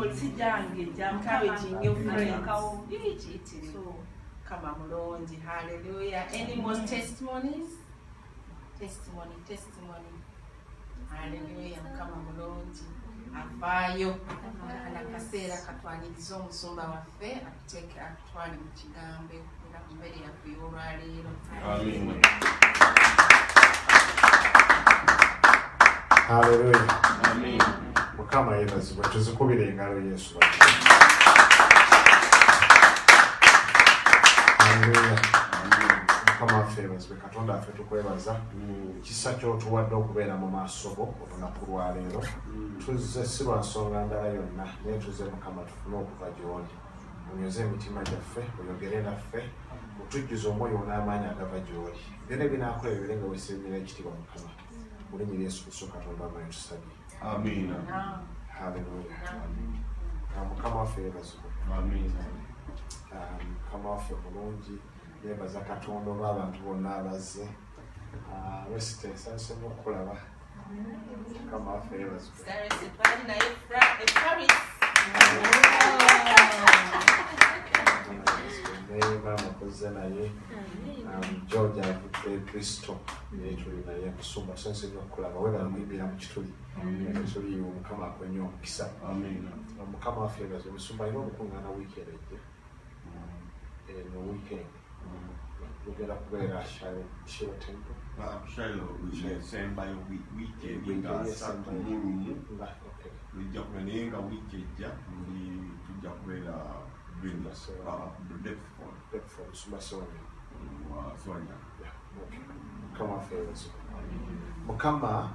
encouraging your friends. So, come on, Lord, hallelujah. Any more testimonies? Testimony. Hallelujah. Come on, Lord. Avayo. Anakaseera katwaliriza omusumba waffe atuteeke atutwale mu kigambo era ku mmere yaffe y'olwaleero. Amen. Hallelujah. Amen. Mukama yeebazibwe tuzikubire engalo Yesu. Hallelujah. Mukama waffe yeebazibwe Katonda waffe tukwebaza kisa ky'otuwadde okubeera mu maaso go olunaku lwa leero. Tuzze si lwa nsonga ndala yonna naye tuzze Mukama tufune okuva gy'oli. Onyoze emitima gyaffe oyogere naffe otujjuze omwoyo n'amaanyi agava gy'oli. Byonna binaakola ebire nga weesiimira ekitiibwa Mukama. Mu linnya Yesu Kristo Katonda amaanyi tusabye. Amen. Hallelujah. Mukama waffe yeebazibwe. Amen. Mukama waffe mulungi yeebaza Katonda olw'abantu bonna abazze. Wesite nsanyusemu okulaba. Mukama waffe yeebazibwe. Naye bamukoze naye George avudde Kristo naye tuli naye kusumba nsanyusemu okulaba webala muyimbira mu kituli. Tuli Mukama akwenye omukisa. Mukama waffe yeebazibwe. Musumba alina okukuŋŋaana wiikendi ejja. No weekend. Lugera kubeera Shiloh Temple. Shiloh esemba weekend nga asatu mulumu tujja kubeera naye nga wiiki ejja tujja kubeera Bedford Sonia. Mukama waffe yeebazibwe. Mukama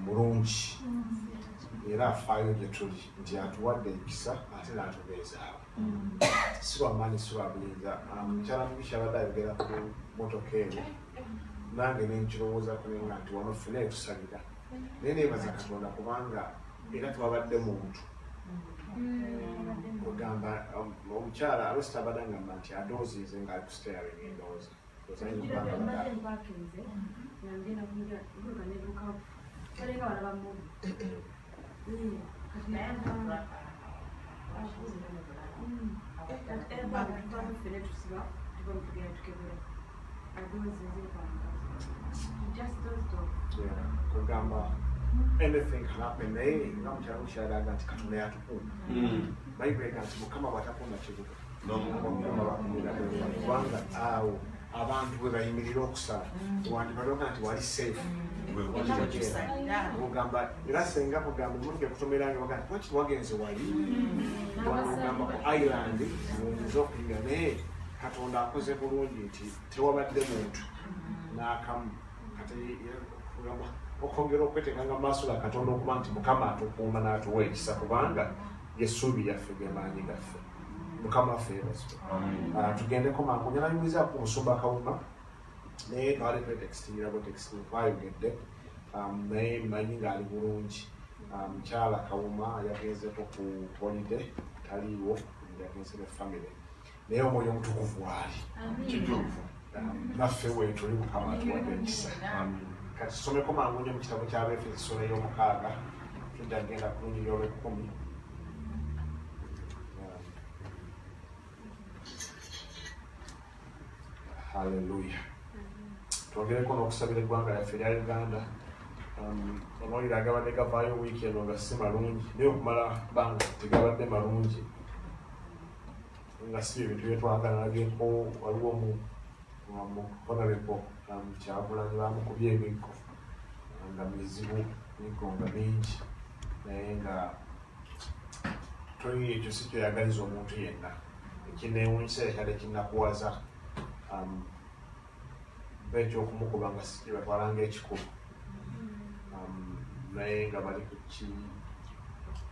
mulungi era afaayo gye tuli nti atuwadde ekisa ate n'atubeezaawo. Si lwamaanyi si lwa buyinza. Mukyala Mugisha abadde ayogera ku motoka eyo nange nenkirowoozaku nenga nti wano ffene etusalira naye neebaza Katonda kubanga era twabadde muntu ogamba omukyala alosita abadde agamba nti adooziize ngaali ku steering endowooza kugamba anything can happen naye nga mukyala Mugisha alaga nti Katonda yatukuuma. Bayibuli ega nti Mukama bw'atakuuma kibuga kubanga awo abantu bwe bayimirira okusala wandibaloga nti wali safe. Ogamba era senga kugamba emotoka ekutomeranga baga nti lwaki wagenze wali ogamba ku island oyinza okuyiga naye Katonda akoze bulungi nti tewabadde muntu n'akamu kati okwongera okwetekanga mu maaso ga Katonda okuba nti Mukama atukuuma n'atuwa ekisa kubanga y'essuubi yaffe ge maanyi gaffe. Mukama waffe yeebazibwe. Tugendeko mangu nyanayumiriza ku Musumba Kawuma naye twali twetekitingirako tekisingi twayogedde naye mmanyi ng'ali bulungi. Mukyala Kawuma yagenzeko ku holiday taliiwo yagenze ne family naye omwoyo omutukuvu waali kituufu naffe weetuli Mukama atuwadde ekisa. Kati tusomeko mangu nnyo mu kitabo ky'Abefeso essula ey'omukaaga tujja kgenda ku lunyiriri olw'ekkumi. Hallelujah. Twongereko n'okusabira eggwanga lyaffe erya Uganda. Amawulire agabadde gavaayo wiiki eno nga si malungi naye okumala bbanga tegabadde malungi nga si ebintu bye twagalageeko. Waliwo mu Honorable Kyagulanyi bamukubye emiggo nga mizibu emiggo nga mingi naye nga toyi ekyo si kyoyagaliza omuntu yenna. Ekineewunyisa ekyadde kinnakuwaza bekyokumukuba nga si kibatwalanga ekikulu naye nga bali ku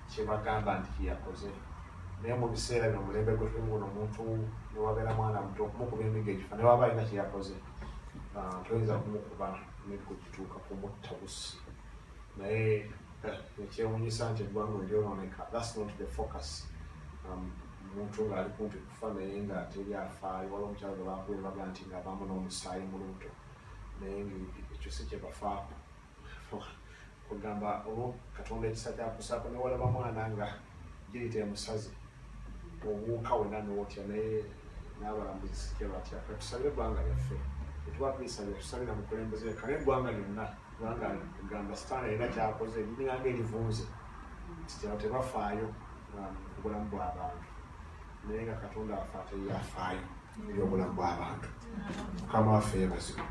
kyebagamba nti kiyakoze. Naye mu biseera bino mulembe gwe tulimu guno omuntu newabeera mwana muto okumukuba emiggo egifa ne waba alina kyeyakoze toyinza kumukuba emiggo gituuka kumutta busi. Naye ekyewunyisa nti eggwanga eryonooneka. That's not the focus. Omuntu ng'ali kumpi kufa naye nga teri afaayo. Waliwo omukyala gwe baakubye baga nti ng'avaamu n'omusaayi mu lubuto naye ekyo si kye bafaako. Kugamba olwo Katonda ekisa kyakusaako ne walaba mwana nga girite musazi obuuka wena nootya naye n'abalambuzi sikye batya katusabire eggwanga lyaffe etuba tulisabye tusabira mukulembeze kale eggwanga lyonna kubanga gamba sitaani erina kyakoze ebiringanga erivunze kitaba tebafaayo ku bulamu bw'abantu naye nga katonda waffe ate yafaayo ebyobulamu bw'abantu mukama waffe yeebazibwe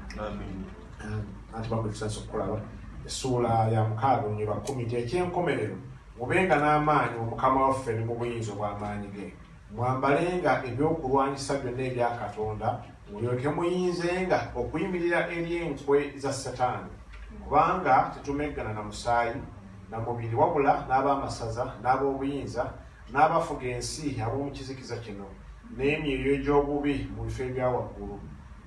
anti bakulisansa okukulaba essuula ya 6 ekyenkomerero mubenga n'amaanyi omukama waffe ne mu buyinza obw'amaanyi ge mwambalenga ebyokulwanyisa byonna ebya katonda mulyoke muyinzenga okuyimirira eri enkwe za Sataani kubanga tetumeggana na musaayi na mubiri wabula n'ab'amasaza n'ab'obuyinza n'abafuga ensi ab'omu kizikiza kino n'emyoyo egy'obubi mu bifo ebya waggulu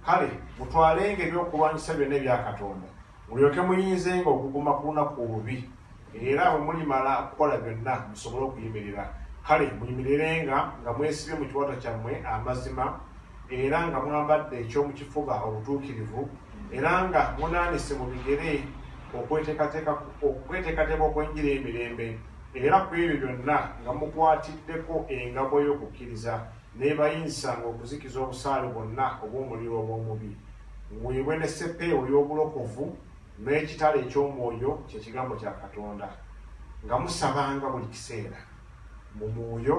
kale mutwalenga ebyokulwanyisa byonna ebya katonda mulyoke muyinzenga okuguma ku lunaku olubi era bwe mulimala okukola byonna musobole okuyimirira kale muyimirirenga nga mwesibye mu kiwato kyammwe amazima era nga mwambadde ekyomukifuba obutuukirivu era nga munaanise mu bigere okweteekateeka okwenjira emirembe era ku ebyo byonna nga mukwatiddeko engabo y'okukkiriza n'ebayinzisanga okuzikiza obusaale bwonna obw'omuliro obw'omubi muweebwe n'essepeewo y'obulokovu n'ekitala eky'omwoyo kyekigambo kya katonda nga musabanga buli kiseera mu mwoyo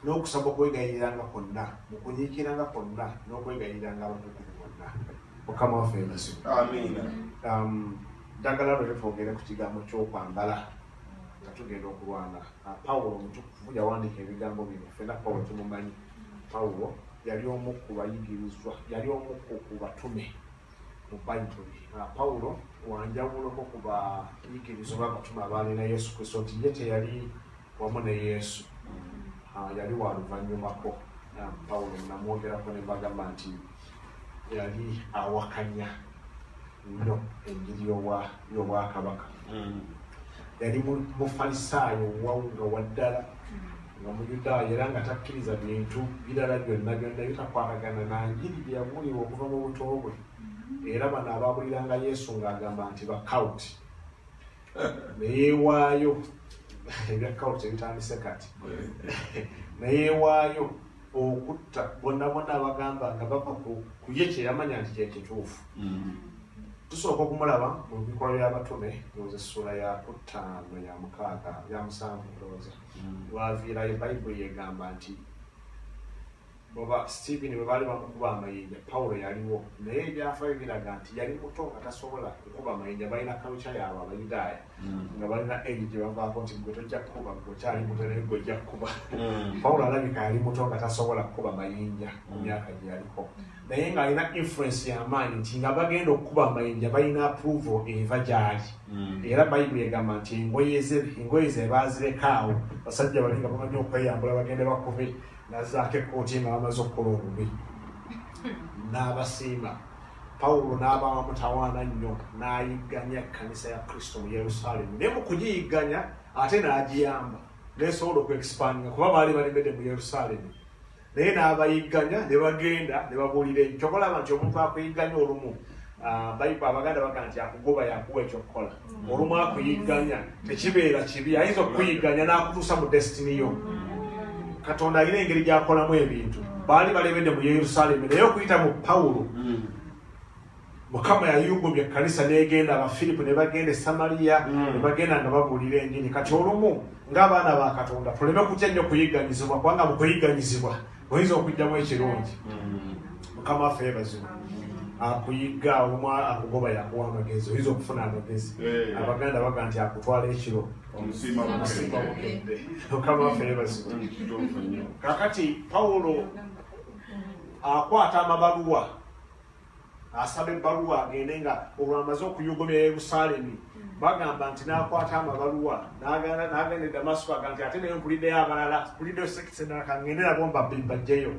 n'okusaba okwegayiriranga kwonna mu kunyiikiranga kwonna n'okwegayiriranga abatukuvu bonna mukama waffe yeebazibwe njagala lwero twogere ku kigambo ky'okwambala nga tugenda okulwana Pawulo omutukuvu yawandiika ebigambo bino ffenna Pawulo tumumanyi Pawulo yali omu ku bayigirizwa yali omu ku batume mu Bayibuli Pawulo wanjawuloko ku bayigirizwa b'abatume abaali na Yesu Kristo nti ye teyali wamu ne Yesu yali wa luvanyumako Pawulo namwogerako ne mbagamba nti yali awakanya nnyo enjiri y'obwakabaka yali mufalisaayo wawunga waddala nga muyudaaya era nga takkiriza bintu birala byonna bitakwatagana na njiri bye yabuulirwa okuva mu buto bwe era bano abaabuliranga Yesu ng'agamba nti bakawuti neyeewaayo ebya kawuti ebitandise kati neyeewaayo okutta bonna abagamba nga bava ku ye kyeyamanya nti kyekituufu tusooka okumulaba mu bikolwa by'abatume ndowooza essuula ya 5 ya 6 ya 7 ndowooza lwaviirayo Bayibuli yegamba nti boba Stephen bwe baali bamukuba amayinja Pawulo yaliwo naye ebyafaayo biraga nti yali muto nga tasobola kukuba amayinja balina kaluca yaabwe Abayudaaya nga balina eri gye bavaako nti gwe tojja kukuba gwekyali muto naye gwe ojja kukuba Pawulo alabika yali muto nga tasobola kukuba amayinja mu myaka gye yaliko naye ng'alina influence y'amaanyi nti nga bagenda okukuba amayinja balina approval eva gy'ali era Bayibuli egamba nti engoye ze baazireka awo basajja bali nga bamanyi okweyambula bagende bakube nazaako ekkooti nga bamaze okukola obubi n'abasiima Pawulo n'aba mutawaana nnyo n'ayigganya ekkanisa ya Kristo mu Yerusaalemu naye mu kugiyigganya ate n'agiyamba n'esobola okuexpandinga kuba baali balembedde mu Yerusaalemu naye n'abayigganya ne bagenda ne babuulira ekyo kyokolaba nti omuntu akuyigganya olumu Bayibuli Abaganda bagamba nti akugoba yakuwa ekyokukola olumu akuyigganya tekibeera kibi ayinza okuyigganya n'akutuusa mu destiny yo Katonda alina engeri gy'akolamu ebintu baali balembedde mu Yerusaalemu naye okuyita mu Pawulo Mukama yayugumya ekkanisa n'egenda Abafiripi ne bagenda e Samaliya ne bagenda nga babuulira enjiri kati olumu ng'abaana ba Katonda tuleme kutya nnyo kuyigganyizibwa kubanga mu kuyigganyizibwa oyinza okujjamu ekirungi Mukama waffe yeebazibwe akuyigga olumu akugoba yakuwa amagezi oyinza okufuna amagezi Abaganda baga nti akutwala ekiro omusiima bukedde Mukama waffe yeebazibwe kakati Pawulo akwata amabaluwa asaba ebbaluwa agende nga olwamaze okuyugumya Yerusaalemi bagamba nti n'akwata amabaluwa n'agenda e Damasiko aga nti ate naye mpuliddeyo abalala mpuliddeyo sekisi endala kangende nabo mbajjeyo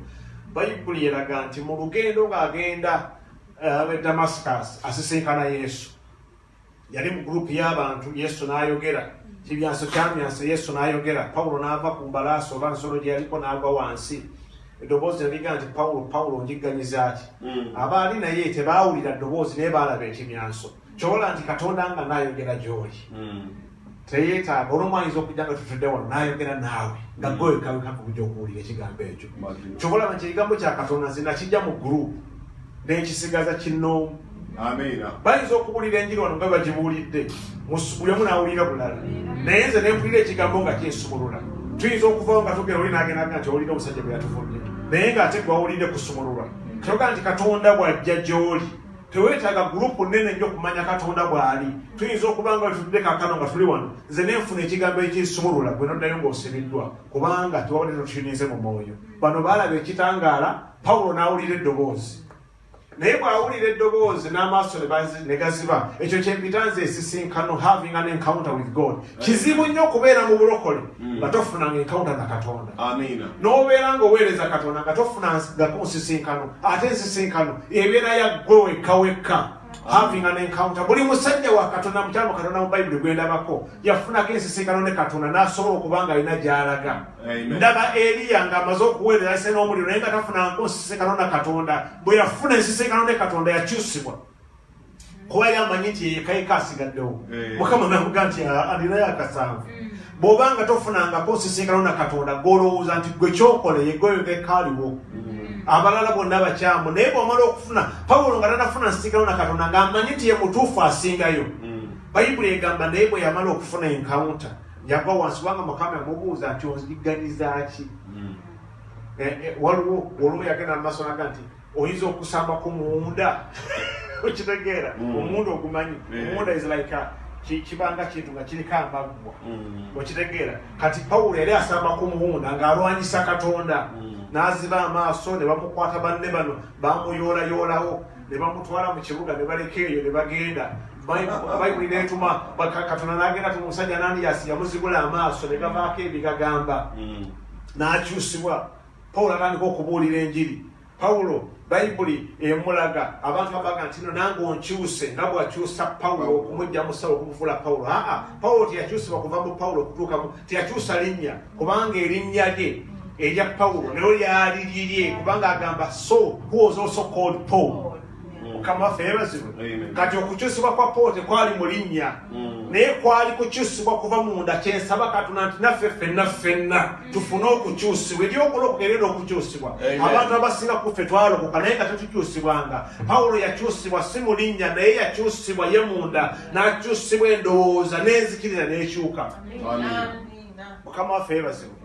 Bayibuli eraga nti mu lugendo ng'agenda e Damascus asisinkana Yesu yali mu gurupu y'abantu Yesu n'ayogera kibyanso kyamyanso Yesu n'ayogera Pawulo n'ava ku mbalaasi oba nsolo gye yaliko n'agwa wansi eddoboozi naliga nti Pawulo njigganyiza ki abaali naye tebaawulira ddoboozi naye baalaba ekimyanso kyobola nti Katonda nga n'ayogera gy'oli teyeetaaga olw'omwayinza okujja nga tutudde wano n'ayogera naawe nga gwe kawekako kujja okuwulira ekigambo ekyo kyobalaba nti ekigambo kya Katonda nze nakijja mu gurupu n'ekisigaza kinnoomu. Bayinza okuwulira enjiri wano nga bagibuulidde buli omu n'awulira bulala, naye nze nempulira ekigambo nga kyesumulula. Tuyinza okuvaho nga tugera oli n'agendaga nti owulira omusajja bwe yatuvudde, naye ng'ate gwawulidde kusumululwa. Kyoga nti Katonda bw'ajja gy'oli teweetaaga gurupu nnene nnyo okumanya Katonda bw'ali. Tuyinza okuba nga tutudde kaakano nga tuli wano, nze nenfuna ekigambo ekisumulula gwe noddayo ng'osibiddwa kubanga tewawulira tukinize mu mwoyo. Bano baalaba ekitangaala, Pawulo n'awulira eddoboozi. Naye bw'awulira eddoboozi n'amaaso ne gaziba, ekyo kyempita nze esisinkano, having an encounter with God. Kizibu nnyo okubeera mu bulokole nga tofunanga encounter na Katonda. N'obeera ng'oweereza Katonda nga tofunanga nsisinkano, ate ensisinkano ebeera ya ggwe wekka wekka. Having an encounter. Buli musajja wa Katonda mukyalo Katonda mu Bayibuli gwe ndabako yafunako ensisinkano ne Katonda n'asobola okuba nga alina gy'alaga. Ndaba Eriya ng'amaze okuweereza ase n'omuliro naye nga tafunanga nsisinkano na Katonda. Bwe yafuna ensisinkano ne Katonda yakyusibwa kuba yamanyi nti yekayeka asigaddewo. Mukama n'amuga nti alinayo akasanvu. Bw'oba nga tofunangako nsisinkano na Katonda gw'olowooza nti gwe kyokole ye gwe wekkaaliwo. Abalala bonna bakyamu, naye bw'omala okufuna Pawulo nga tanafuna nsisinkano na Katonda ng'amanyi nti ye mutuufu asingayo. Bayibuli egamba naye bwe yamala okufuna encounter yagwa wansi kubanga Mukama yamubuuza nti onziganiza ki? Waliwo olumu yagenda mu maaso n'aga nti oyinza okusamba ku muwunda. Okitegeera omuwunda ogumanyi, omuwunda is like kibanga kintu nga kiriko amaggwa. Okitegeera kati Pawulo yali asamba ku muwunda ng'alwanyisa Katonda. N'aziba amaaso ne bamukwata banne bano bamuyoolayolawo ne bamutwala mu kibuga ne baleka eyo ne bagenda. Bayibuli n'etuma Katonda n'agenda tuma omusajja Ananiyasi yamuzigula amaaso ne gavaako ebigagamba n'akyusibwa. Pawulo atandika okubuulira enjiri. Pawulo Bayibuli emulaga abantu babaga nti no nange onkyuse nga bw'akyusa Pawulo okumujja mu ssabo okumufuula Pawulo. Pawulo teyakyusibwa kuva mu Pawulo okutuuka mu teyakyusa linnya kubanga erinnya lye erya Pawulo nayo lyali lirye kubanga agamba so who was also called Paul. Mukama waffe yeebazibwe. Kati okukyusibwa kwa Pawulo tekwali mu linnya naye kwali kukyusibwa kuva munda. Kyensaba Katonda nti naffe ffenna tufune okukyusibwa. Eri okulokoka era okukyusibwa. Abantu abasinga ku ffe twalokoka naye nga tetukyusibwanga. Pawulo yakyusibwa si mu linnya naye yakyusibwa ye munda n'akyusibwa endowooza n'enzikirira n'ekyuka. Mukama waffe yeebazibwe.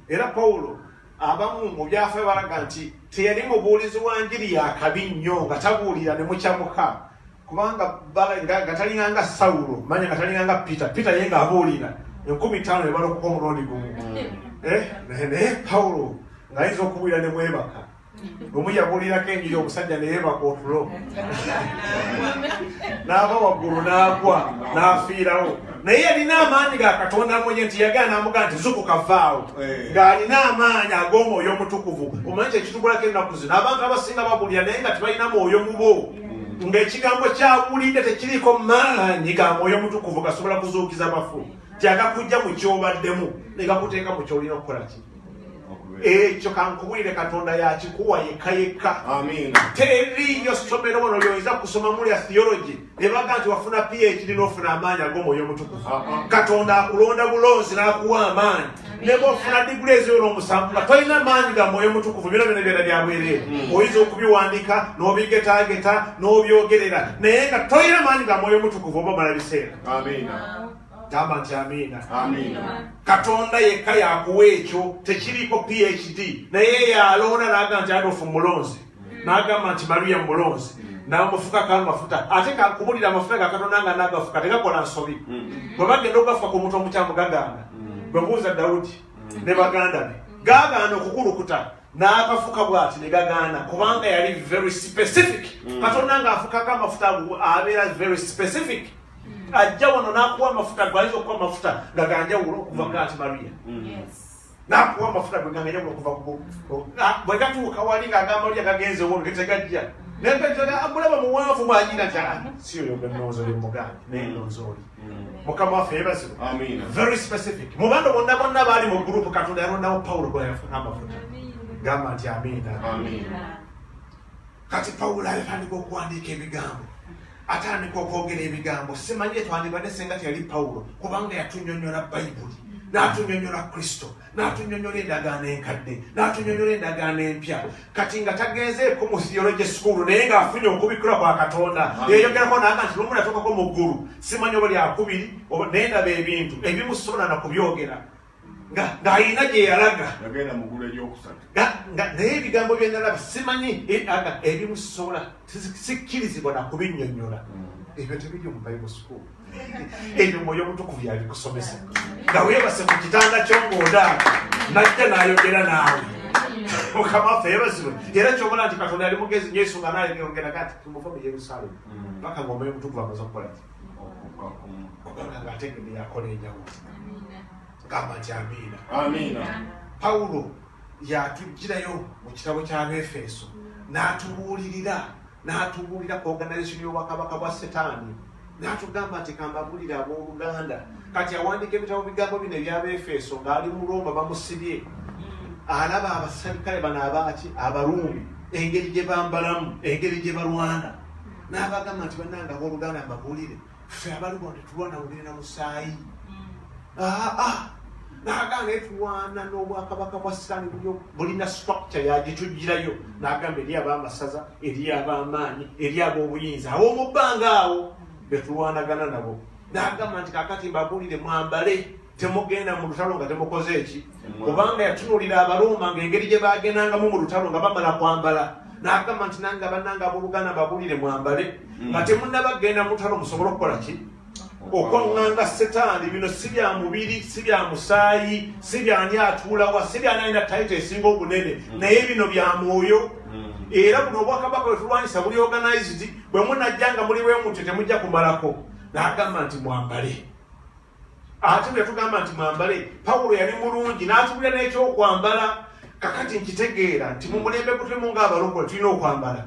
Era Pawulo abamu mu byafaayo balaga nti teyali mubuulizi wa njiri yakabi nnyo nga tabuulira ne mukyamuka kubanga nga talinganga Sawulo manya nga talinganga Peter ye ng'abuulira 15 ne balokoka omulundi gumu. Naye Pawulo ng'ayinza okubuulira ne mwebaka. Lumu yabuulirako enjiri omusajja ne yeebaka otulo n'ava waggulu n'agwa n'afiirawo. Naye yalina amaanyi ga Katonda mwenye nti yagana n'amugaa nti zukuka vaawo ng'alina amaanyi ag'omwoyo omutukuvu. Omanyi kyekitugulako ennaku zino abantu abasinga babuulira naye nga tebalina mwoyo mu bo ng'ekigambo kyabulidde tekiriko maanyi ga mwoyo omutukuvu gasobola kuzuukiza bafu. Tyagakujja mu kyobaddemu ne gakuteeka mu kyolina okukola ki. Ekyo kankubulire Katonda yakikuwa yekka yekka. Teriyo ssomero wano lyoyinza kusoma muli ya theology ne baga nti wafuna PhD n'ofuna amaanyi ag'omwoyo omutukuvu. Katonda akulonda bulonzi n'akuwa amaanyi ne bw'ofuna diguli ez'olw'omusanvu nga tolina amaanyi ga mwoyo omutukuvu bino byonna bya bwereere. Oyinza okubiwandiika n'obigetaageta n'obyogerera naye nga tolina amaanyi ga mwoyo omutukuvu oba omala biseera. Gamba nti amiina. Katonda yekka yakuwa ekyo tekiriko PhD naye yalonda n'agamba nti Adolfu mulonzi n'agamba nti Maria mulonzi n'amufukako amafuta. Ate kakubulira amafuta ga Katonda nga n'agafuka tegakola nsobi. Bwe bagenda okugafuka ku muntu omukyamu gagaana. Bwe buuza Dawudi ne baganda be gaagaana okukulukuta n'akafuka bw'ati ne gagaana kubanga yali very specific. Katonda ng'afukako amafuta abeera very specific. Ajja wano n'akuwa amafuta gwayinza okuwa amafuta nga ganjawulo okuva kati Maria. N'akuwa amafuta gwe ganjawulo okuva ku bwe gatuuka wali ng'agamba oli agagenze wono getegajja nepetera amulaba muwanvu mwanyina nti si oyo gwe nnowooza oli mugambi naye nnowooza oli. Mukama waffe yeebazibwe. Very specific. Mu bantu bonna bonna baali mu gurupu Katonda yalondawo Pawulo gwe yafuna amafuta. Gamba nti amiina. Kati Pawulo atandika okuwandiika ebigambo atandika okwogera ebigambo simanye twandibadde senga teyali Pawulo kubanga yatunyonyola Bayibuli n'atunyonyola Kristo n'atunyonyola endagaano enkadde n'atunyonyola endagaano empya kati nga tagenzeeko mu theology school naye ng'afunye okubikula kwa Katonda yeeyogerako naga nti lumu natuukako mu ggulu simanyi oba lyakubiri naye ndaba ebintu ebimu sobola na kubyogera ng'ayina gye yalaga yagenda mu ggulu eryokusatu naye ebigambo bye nalaba simanyi ebimu sobola sikkirizibwa na kubinnyonnyola ebyo tebiri mu Bible school ebyo Mwoyo Mutukuvu yabikusomesa nga weebase ku kitanda ky'ongoonda najja n'ayogera naawe Mukama waffe yeebazibwe era kyobona nti Katonda yali mugezi Yesu nga nayogera kati tumuva mu Yerusaalemu paka nga Omwoyo Mutukuvu amaze okukola ki okubanga ng'ategedde yakola enjawulo gamba nti amiina. Pawulo yatugirayo mu kitabo ky'Abefeso n'atubuulira ku organisation y'obwakabaka bwa Setaani n'atugamba nti kambabuulire abooluganda kati awandiika ebitabo bigambo bino eby'Abefeso ng'ali mu Roma bamusibye alaba abaserikale bano Abaruumi engeri gye bambalamu engeri gye balwana n'abagamba nti bannanga abooluganda mbabuulire ffe abaluwa tetulwana mubiri na musaayi n'agamba etulwana n'obwakabaka bwa Setaani bulina structure yagitugirayo n'agamba eri ab'amasaza eri ab'amaanyi eri ab'obuyinza ab'omu bbanga awo betulwanagana nabo n'agamba nti kakati mbabuulire mwambale temugenda mu lutalo nga temukoze eki kubanga yatunulira Abaruuma ng'engeri gye bagendangamu mu lutalo nga bamala kwambala n'agamba nti nange bannanga abooluganda mbabuulire mwambale nga temunnabagenda mu lutalo musobole okukola ki okwaŋŋanga Setaani bino si bya mubiri si bya musaayi si byani atuulawa si byani alina tayito esinga obunene naye bino bya mwoyo era buno obwakabaka bwetulwanyisa buli organized bwe munajjanga muli bwemuntyo temujja kumalako n'agamba nti mwambale ate bwe yatugamba nti mwambale Pawulo yali mulungi n'atubulira n'ekyokwambala kakati nkitegeera nti mu mulembe gutemu ng'abalokole tulina okwambala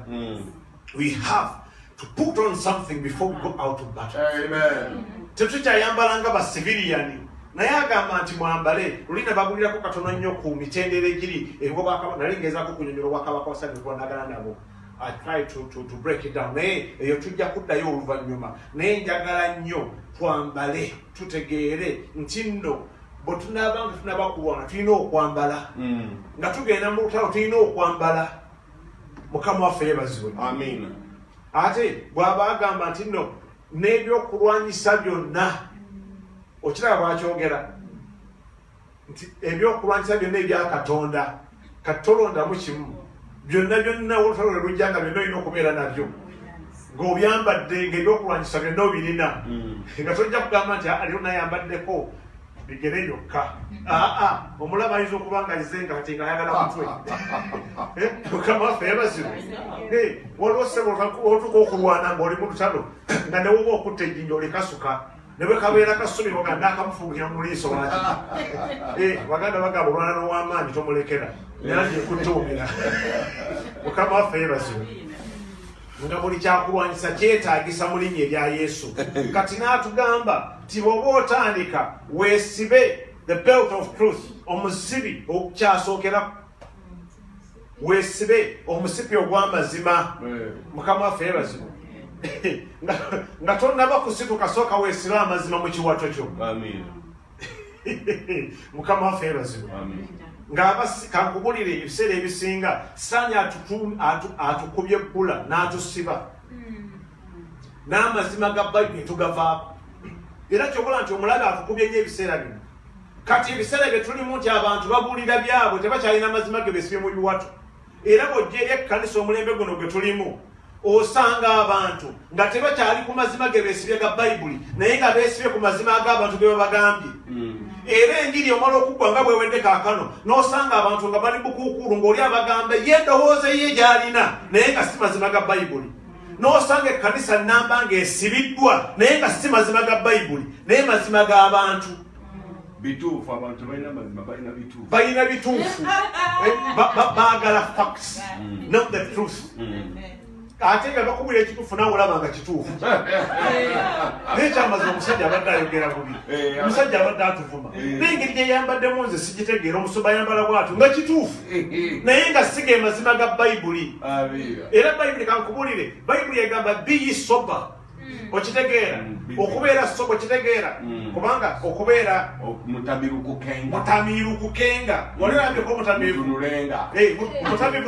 we have to put on something before we go out of battle. Amen. Tetukyayambalanga ba civilian naye agamba nti mwambale lulina bagulirako katono nnyo ku mitendera egiri ebwobwakabaka nali ngezaako kunyonyola obwakabaka wasani kulwanagana nabo I try to break it down naye eyo tujja kuddayo oluvannyuma naye njagala nnyo twambale tutegeere nti nno bwe tunaabanga tunaba kulwana tulina okwambala nga tugenda mu lutalo tulina okwambala Mukama waffe yeebazibwe Amiina. ate bw'aba agamba nti nno n'ebyokulwanyisa byonna okiraba bwakyogera nti ebyokulwanyisa byonna ebya Katonda katolondamu kimu byonna olutalo lwe lujja nga byonna olina okubeera nabyo ng'obyambadde ng'ebyokulwanyisa byonna obirina nga tojja kugamba nti aliyo nayambaddeko bigere yokka omulaba ayinza okuba nga alizenga kati nga ayagala mutwe Mukama waffe yeebazibwe waliwo ssebo otuka okulwana ng'oli mu lutalo nga ne woba okutta ejjinja olikasuka ne bwe kabeera kasumiro nga ndaakamufuukira mu liiso lwaki baganda bagamba olwana n'ow'amaanyi tomulekera era gyekutuumira Mukama waffe yeebazibwe nga buli kyakulwanyisa kyetaagisa mu linnya erya Yesu kati n'atugamba nti bw'oba otandika weesibe the belt of truth omusipi okukyasookera weesibe omusipi ogw'amazima Mukama waffe yeebazibwe nga tonnaba kusituka sooka weesibe amazima mu kiwato kyo Mukama waffe yeebazibwe kankubulire ebiseera ebisinga saani atukubye bbula n'atusiba n'amazima ga Bayibuli tugavaako era kyobola nti omulabe atukubye nnyo ebiseera bino kati ebiseera bye tulimu nti abantu babuulira byabwe tebakyalina amazima ge beesibye mu biwato era bw'ojja eri ekkanisa omulembe guno gwe tulimu osanga abantu nga tebakyali ku mazima ge beesibye ga Bayibuli naye nga beesibye ku mazima ag'abantu ge babagambye era enjiri omala okuggwa nga bwewedde kaakano n'osanga abantu nga bali bukuukulu ng'oli abagamba ye endowooza ye gy'alina naye nga si mazima ga Bayibuli n'osanga ekkanisa nnamba ng'esibiddwa naye nga si mazima ga Bayibuli naye mazima g'abantu bituufu abantu balina bituufu baagala facts not the truth ate nga bakubulira ekituufu nawe olaba nga kituufu naye kyamaze omusajja abadde ayogera bubi omusajja abadde atuvuma n'engeri gye yambaddemu nze sigitegeera omusumba ayambala bwatu nga kituufu naye nga siga mazima ga Bayibuli era Bayibuli kankubulire Bayibuli egamba be ye sober okitegeera okubeera sobo kitegeera kubanga okubeera mutamiiru kukenga walirabyeko omutamiivu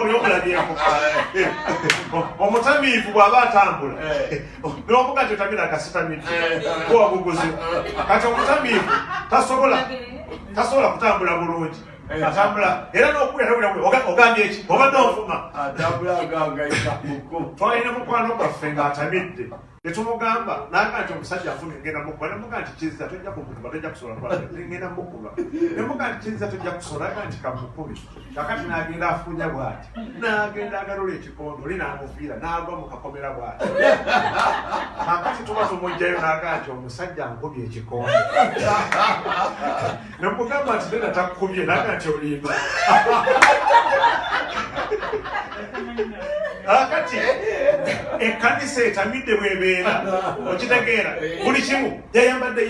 olyomulabyeko omutamiivu bw'aba atambula novuga nti otamira akasitamiti kuwabuguzi kati omutamiivu tasobola kutambula bulungi atambula era n'okulya ogambye eki obadde onfuma twalina mukwano gwaffe ng'atamidde netumugamba naga nti omusajja afuna ngenda mukuba nemuga nti kizza tojja kumukuba tojja kusobola ngenda mukuba nemuga nti kizza tojja kusobola aga nti kamukubi kakati n'agenda afunya bw'ati n'agenda agalola ekikondo oli n'amuviira n'agwa mu kakomera bw'ati kakati tuba tumugjayo n'aga nti omusajja ankubye ekikondo nemugamba nti nena takukubye n'aga nti olimba akati ekkanisa etamidde bwebeera okitegeera buli kimu yayambadde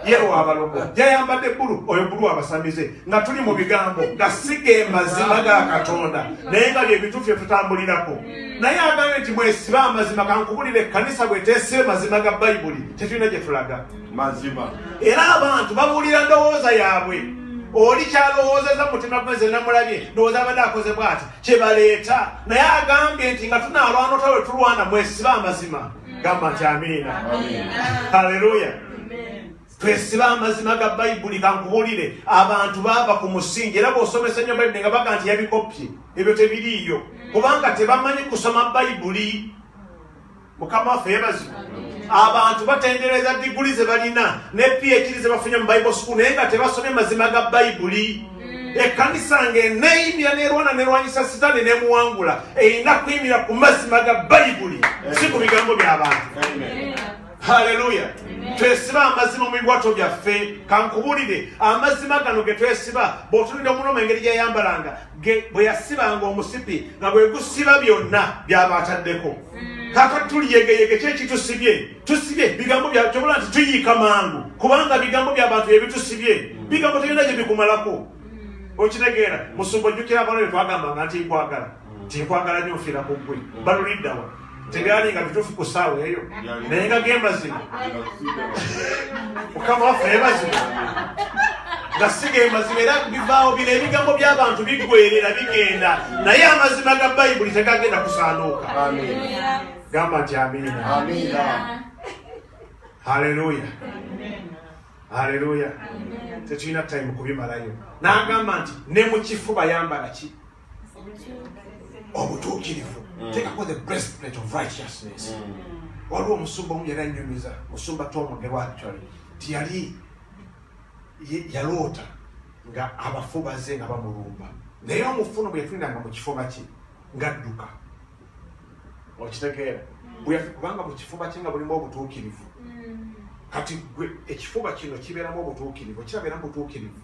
yero abalogo yayambadde bbulu oyo bbulu abasamize nga tuli mu bigambo nga sige mazima ga Katonda naye nga byebituufu byetutambulirako naye agambye nti mwesiba amazima kankubulire ekkanisa bweteesibe mazima ga Bayibuli tetulina gye tulaga mazima era abantu babuulira ndowooza yaabwe oli kyalowoozeza mu mutima gwe nze namulabye ndowooza abadde akoze bw'ati kye baleeta naye agambye nti nga tunaalwana otawe tulwana mwesiba amazima gamba nti amiina haleluya twesiba amazima ga Bayibuli kankubulire abantu baava ku musingi era bw'osomesa nnyo Bayibuli nga baga nti yabikopye ebyo tebiriiyo kubanga tebamanyi kusoma Bayibuli mukama waffe yeebazibwe abantu batendereza diguli ze balina ne PhD ze bafunye mu Bible school naye nga tebasomye mazima ga Bayibuli ekkanisa ng'eneeyimira nerwanyisa sitaani nemuwangula eyina kuyimira ku mazima ga Bayibuli si ku bigambo by'abantu haleluya twesiba amazima mu bibwato byaffe kankubulire amazima gano ge twesiba bw'otunulira omunoma engeri gyeyambalanga bwe yasibanga omusipi nga bwe gusiba byonna byaba ataddeko kaka tuliyegeyege tusibye bigambo byakyobola nti tuyiika mangu kubanga bigambo by'abantu ebitusibye bigambo tolina gye bikumalako okitegeera musumba ojjukira abalo bye twagambanga nti nkwagala nnyo nfiira ku ggwe baluliddawa tebyali nga bituufu ku ssaawa eyo naye nga gembazima mukama waffe yebazima nga sigemazima era bivaawo bino ebigambo by'abantu biggwerera bigenda naye amazima ga Bayibuli tegagenda kusaanuuka gamba nti amiina haleluya haleluya tetulina time kubimalayo n'agamba nti ne mu kifuba yambala ki obutuukirivu tekako the breastplate of righteousness waliwo omusumba omu yali annyumiza musumba Tomugerwa actually tiyali yaloota nga abafubaze nga bamulumba naye omufuno bwe yatulindanga mu kifuba kye ngadduka okitegeera kubanga mu kifuba kye nga bulimu obutuukirivu kati gwe ekifuba kino kibeeramu obutuukirivu kirabeeramu butuukirivu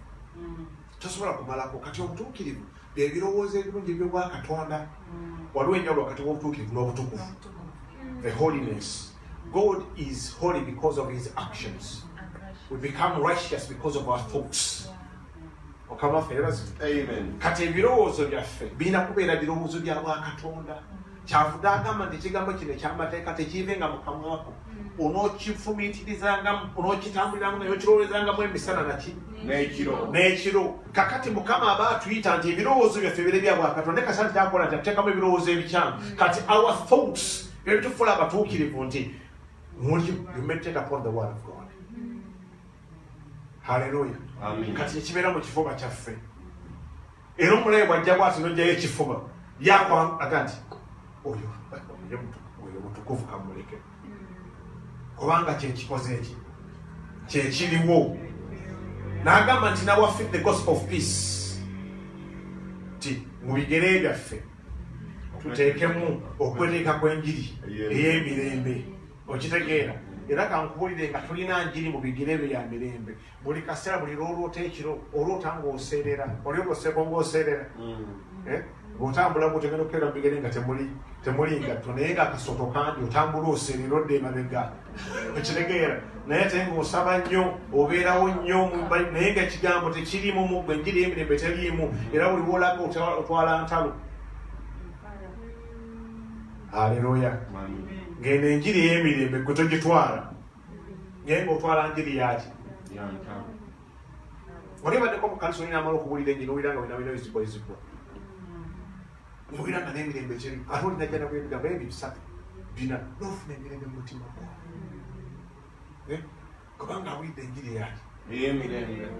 tosobola kumalako kati obutuukirivu byebirowoozo ebirungi ebyobwa Katonda waliwo enjawulo wakati w'obutuukirivu n'obutukuvu the holiness God is holy because of his actions we become righteous because of our thoughts okama amen kati ebirowoozo byaffe birina kubeera birowoozo bya Katonda kyavudde agamba nti ekigambo kino eky'amateeka tekiivenga mu kamwako onookifumiitirizangamu onookitambuliramu naye okirowoozangamu emisana naki n'ekiro kakati mukama aba atuyita nti ebirowoozo byaffe bire bya Bwakatonda ne kasana kyakola nti atuteekamu ebirowoozo ebikyamu kati our thoughts ebitufuula abatuukirivu nti you meditate upon the word of God haleluya kati ekibeera mu kifuba kyaffe era omulabe bw'ajja bw'ati n'ojjayo ekifuba yakwaga nti oyo mutukuvu kamuleke kubanga kyekikoze eki kyekiriwo n'agamba nti nawaffe the gospel of peace ti mu bigere byaffe tuteekemu okweteeka kw'enjiri ey'emirembe okitegeera era kankubulire nga tulina njiri mu bigere byo ya mirembe buli kaseera buli lwoloota ekiro oloota ng'oseerera oli oloseko ng'oseerera ng'otambula ng'otengera okukeera mu bigere nga temuli ngatto naye ng'akasoto kandi otambula oseerera odda emabega okitegeera naye ate ng'osaba nnyo obeerawo nnyo naye ng'ekigambo tekirimu mu ggwe enjiri y'emirembe teriimu era buli lwolaga otwala ntalo haleluya ngene enjiri y'emirembe gwe togitwala naye ng'otwala njiri yaki olibaddeko mu kanisa olina amala okubuulira enjiri owulira nga bina bizibwa owulira nga n'emirembe kyeri ate olinajjana kwebigambo ebyo bisatu bina n'ofuna emirembe mu mutima gwo kubanga awulidde enjiri yaki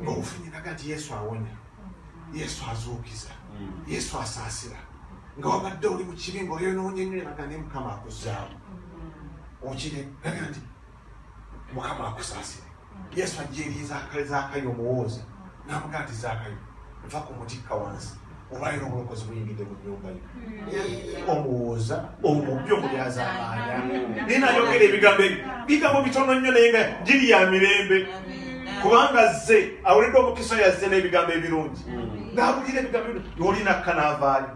ng'ofunyiraga nti Yesu awonya, Yesu azuukiza, Yesu asaasira, nga wabadde oli mu kibi ng'oyonoonye nnyo eraga ne Mukama akuzzaamu okire raga nti Mukama akusaasire. Yesu ajja eri Zaakayo omuwooza n'amugaa nti Zaakayo nva ku mutikka wansi olwaliro obulokozi buyingidde mu nnyumba yo. Omuwooza omubbi omulyaza amaanya naye nayogera ebigambo bitono nnyo naye nga giri ya mirembe kubanga zze awulidde omukisa yazze n'ebigambo ebirungi n'abulira ebigambo ebirungi olina kanaavaali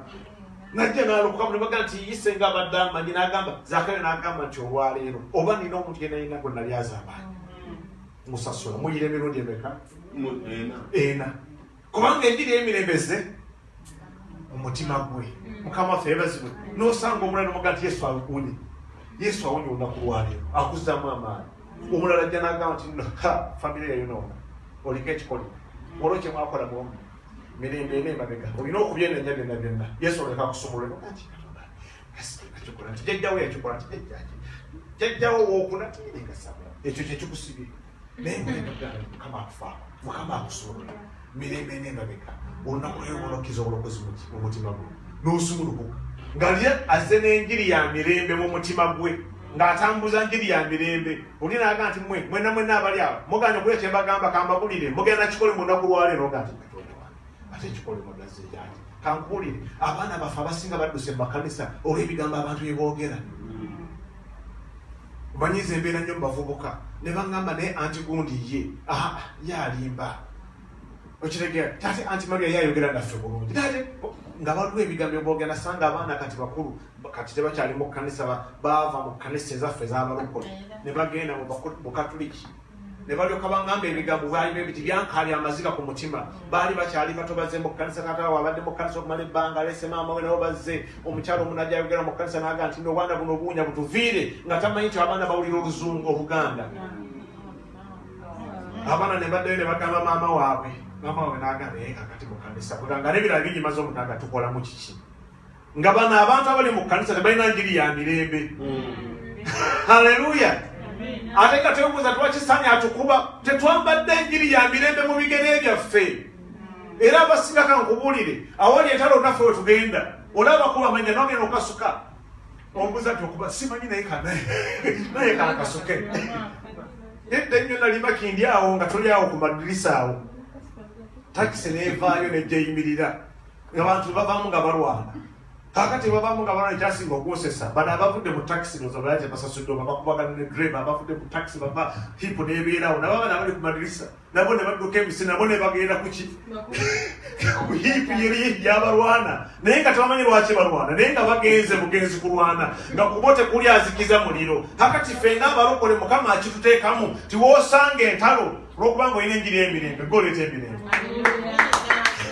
najja n'alokoka ne baga nti yise nga abadde amanyi n'agamba Zaakayo n'agamba nti olwaleero oba nina omuntu yenayina gwe nalyaza amaanyi musasula muyira emirundi emeka ena kubanga enjiri y'emirembeze omutima gwe Mukama waffe yeebazibwe n'osanga omulala nomuga nti Yesu awonye olunaku lwaleero akuzzaamu amaanyi omulala ajja n'agamba nti famire yayonoona oliko ekikolimo olwo kye mwakola bwomu mirembe ena emabega olina okubyenenya byonna Yesu oleka akusumulwe nti jjajjawo yakikola nti jjajjawo wookuna tiringasabula ekyo kyekikusibye naye Mukama akufaako Mukama akusumulula mirembe ena emabega olunaku lwayo olwokiza obulokozi mu mutima gwe n'osumulukuka nga ye azze n'enjiri ya mirembe mu mutima gwe ng'atambuza njiri ya mirembe olina aga nti mwenna abali awo muganya okuya kye mbagamba kambabulire mugenda kikole mu nnaku lwaleero oga nti Katonda wange ate kikole mugaze yange kankubulire abaana baffe abasinga badduse mu makanisa olw'ebigambo abantu bye boogera banyiza embeera nnyo mu bavubuka ne baŋŋamba naye anti gundi ye alimba okiregera tate anti Maria yayogera naffe bulungi tate nga waliwo ebigambo byeboogera sanga abaana kati bakulu kati tebakyali mu kkanisa baava mu kkanisa ezaffe ez'abalokole ne bagenda mu katuliki ne balyoka baŋŋamba ebigambo baali bebiti byankaali amaziga ku mutima baali bakyali bato bazze mu kkanisa kata wabadde mu kkanisa okumala ebbanga alese maama we nabo bazze omukyalo omunajja ayogera mu kkanisa n'aga nti n'obwana buno obuwunya butuviire nga tamanyi nti abaana bawulira oluzungu Oluganda abaana ne baddayo ne bagamba maama waabwe maama waabwe n'agamba naye kakati mu kkanisa kuganga n'ebirala binyimaze omutanga tukolamu kiki nga bano abantu abali mu kkanisa tebalina njiri ya mirembe haleluya ate nga twebuuza twakisaanye atukuba tetwambadde enjiri ya mirembe mu bigere byaffe era abasinga kankubulire awali entalo naffe we tugenda olaba kuba amanya nogenda okasuka ombuza nti okuba simanyi naye kanakasuke edda ennyo nalima kindi awo nga toli awo ku madirisa awo takisi neevaayo nejja eyimirira abantu bavaamu nga balwana kakati bavaamu nga balwana ekyasinga okwosesa bano abavudde mu takisi noza balaje basasudde bakubagana ne dreva abavudde mu takisi bava hipu nebeerawo nabo abana abali ku madirisa nabo ne badduka emisi nabo ne bagenda kuki ku hipu yeri yabalwana naye nga tebamanyi lwaki balwana naye nga bagenze bugenzi kulwana nga kubo tekuli azikiza muliro kakati ffe ng'abalokole Mukama akituteekamu tiwoosanga entalo olwokubanga olina enjiri y'emirembe goleeta emirembe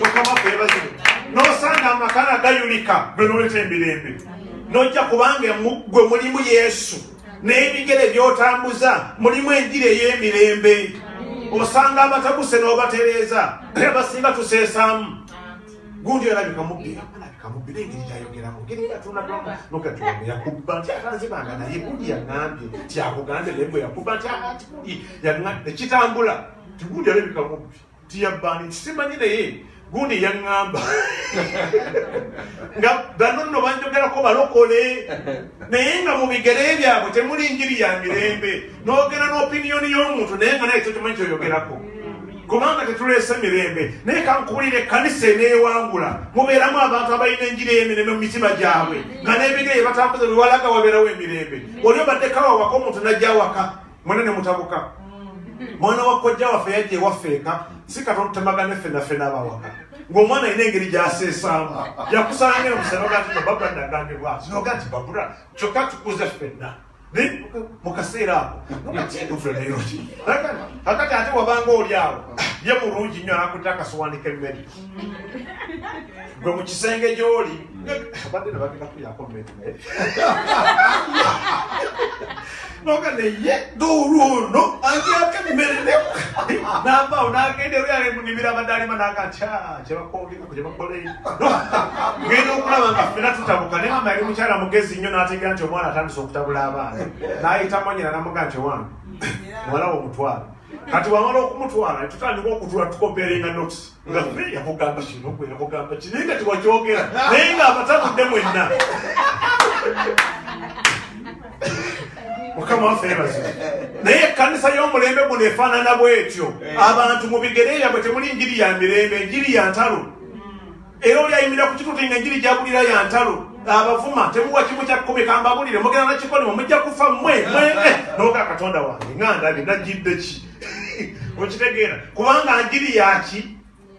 Mukama ffe yeebazibwe n'osanga amakala gayulika gwe noleeta emirembe n'ojja kubanga gwe mulimu Yesu n'ebigere by'otambuza mulimu enjiri ey'emirembe osanga abatabuse n'obatereeza abasinga tuseesaamu gundi olabika mubbi kamubbi n'engeri gyayogeramu ngeri gatunadamu nogatuwanga yakubba nti akanzibanga naye gundi yaŋŋambye nti akugande naye bwe yakubba nti gundi yaŋŋambye nekitambula ti gundi olabika mubbi tiyabbaani nti simanyi naye gundi yaŋŋamba nga bano nno banjogerako balokole naye nga mu bigere byabwe temuli njiri ya mirembe n'ogenda n'opiniyoni y'omuntu naye nga naye kyokimanyi kyoyogerako kubanga tetuleese mirembe naye kankubulire ekkanisa eneewangula mubeeramu abantu abalina enjiri y'emirembe mu mitima gyabwe nga n'ebigere batambuza biwalaga wabeerawo emirembe oli obaddeko awaka omuntu najja awaka mwena ne mutabuka mwana wa kojja waffe yajja ewafeeka si Katonda tutemagane ffenna abawaka ng'omwana alina engeri gy'aseesaamu yakusalangira musanoga nti babula nagambye bwati noga nti babula kyokka tukuze ffenna mu kaseera ako kakati ate wabanga oli awo ye mulungi nnyo anakutte akasowaani k'emmere gwe mu kisenge gy'oli abadde ne bagenda kulyako mmere naye noga neye doluno andyako emmere n'avaawo n'agenda oluyale munimira abadde alima n'agatya kyebakwogeraku kyebakoleyo ngenda okulaba nga ffena tutabuka naye mama yali mukyala mugezi nnyo n'ategeera nti omwana atandise okutabula abaana n'ayita mwanyina n'amuga nti wange muwala wo omutwala kati wamala okumutwala tutandika okutula tukomperinga notes nga ffe yakugamba kino gwe yakugamba kino nga tiwakyogera naye nga abatabudde mwenna mukama waffe yebazi naye ekkanisa y'omulembe guno efaanana bwetyo abantu mu bigere byabwe temuli njiri ya mirembe enjiri ya ntalo era oli ayimira ku kituti nga enjiri gyabulira ya ntalo abavuma temuwa kimu kya kkumi kambabulire mugenda nakikolimo mujja kufa mmwe noga katonda wange nga ndabi najjidde ki okitegeera kubanga njiri yaki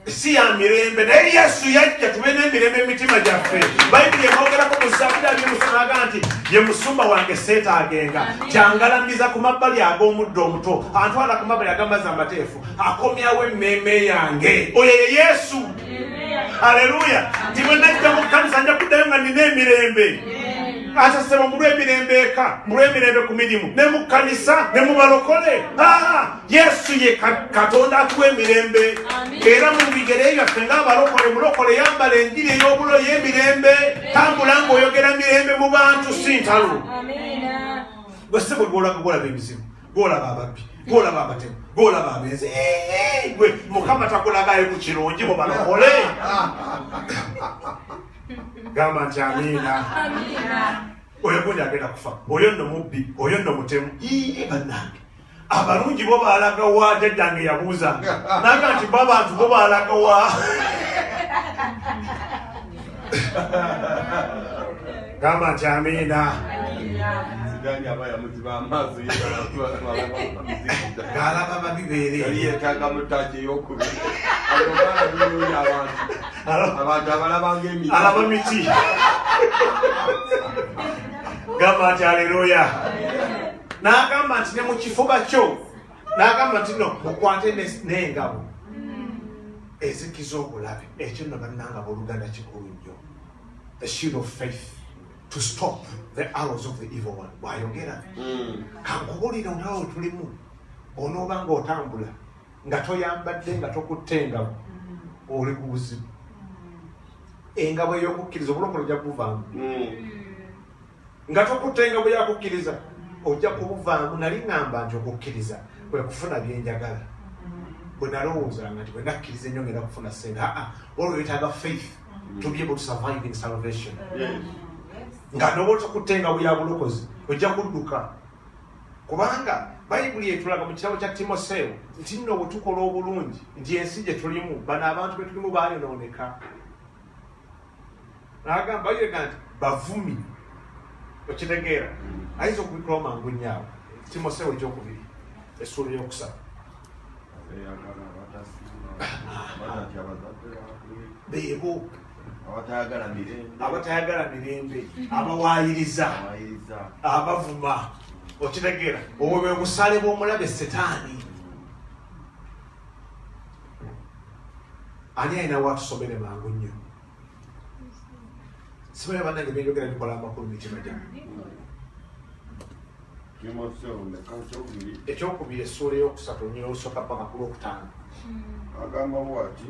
si ya mirembe naye yesu yajja tube n'emirembe emitima gyaffe bayibuli emwogerako mu Zaburi y'omusanaga nti ye musumba wange seetaagenga kyangalamiza ku mabbali ag'omuddo omuto antwala ku mabbali ag'amazzi amateefu akomyawo emmeeme yange oyo ye yesu haleluya nti bwe najja mu kkanisa nja kuddayo nga nina emirembe ate sebo mulw'emirembe eka mulw'emirembe ku mirimu ne mu kkanisa ne mu balokole yesu ye katonda atuwa emirembe era mu bigere byaffe ng'abalokole mulokole yambala enjiri ey'obulo y'emirembe tambula ng'oyogera mirembe mu bantu si ntalo gwe sebo gwolaga gwolaba ebizibu gwolaba ababbi gwolaba abatemu gwolaba abenzi gwe mukama takulagayo ku kirungi mu balokole gamba nti amiina oyo gundi agenda kufa oyo nno mubbi oyo nno mutemu bannange abalungi bo baalaga wa jjajjange yabuuzanga naga nti bo abantu bo baalaga wa gamba nti amiina galaba babibeere alaba miti gamba nti aleluya n'agamba nti ne mu kifuba kyo n'agamba nti no mukwate n'engabo ezikiza obulabe ekyo nno bannanga booluganda kikulu nnyo the shield of faith to stop the arrows of the evil one bwayogera kankubulira olwawo tulimu onooba nga otambula nga toyambadde nga tokutte engabo oli ku buzibu engabo ey'okukkiriza obulokole ojja kubuvaamu nga tokutte engabo yakukkiriza ojja kubuvaamu nali ŋŋamba nti okukkiriza kwe kufuna byenjagala bwe nalowoozanga nti bwe nakkiriza ennyo ngenda kufuna ssente olwo yetaaga faith to be able to survive in salvation nga noba tokutte engabo ya bulokozi ojja kudduka kubanga bayibuli etulaga mu kitabo kya timoseewo nti nno bwe tukola obulungi nti ensi gye tulimu bano abantu be tulimu baayonooneka n'agamba bayirega nti bavumi okitegeera ayinza okubikolawo mangu nnyo timoseewo ekyokubiri essuula ey'okusaba beebo abatayagala mirembe abawaayiriza abavuma okitegeera obwo bwe busale bw'omulabe setaani ani alina waatusomere mangu nnyo sibaye bannange benjogera bikola amakulu mitima gyange ekyokubiri essuula ey'okusatu onyina olusooka paka ku lwokutaano agamba bwati